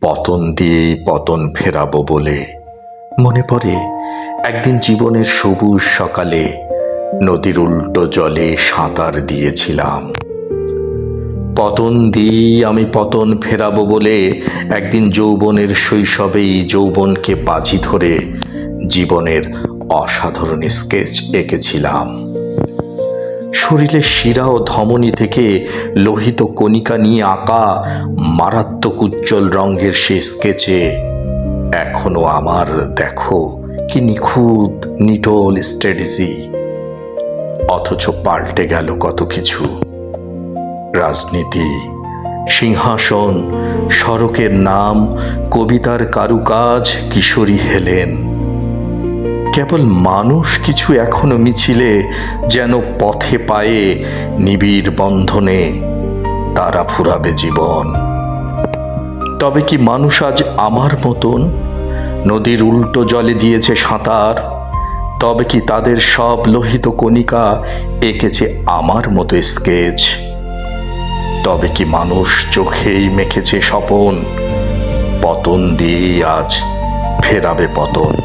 পতন দিয়েই পতন ফেরাবো বলে। মনে পড়ে একদিন জীবনের সবুজ সকালে নদীর উল্টো জলে সাঁতার দিয়েছিলাম। পতন দিয়েই আমি পতন ফেরাবো বলে একদিন যৌবনের শৈশবেই যৌবনকে বাজি ধরে জীবনের অসাধারণ স্কেচ এঁকেছিলাম। শরীরের শিরা ও ধমনী থেকে লোহিত কণিকা নিয়ে আঁকা মারাত্মক উজ্জ্বল রঙের সে স্কেচে এখনো আমার দেখো কি নিখুঁত নিটোল স্ট্র্যাটেজি। অথচ পাল্টে গেল কত কিছু। রাজনীতি, সিংহাসন, সড়কের নাম, কবিতার কারুকাজ, কিশোরী হেলেন। কেবল মানুষ কিছু এখনো মিছিলে যেন পথে পায়ে নিবিড় বন্ধনে তারা ফুরাবে জীবন। তবে কি মানুষ আজ আমার মতন নদীর উল্টো জলে দিয়েছে সাঁতার? তবে কি তাদের সব লোহিত কণিকা এঁকেছে আমার মতো স্কেচ? তবে কি মানুষ চোখেই মেখেছে স্বপন, পতন দিয়েই আজ ফেরাবে পতন?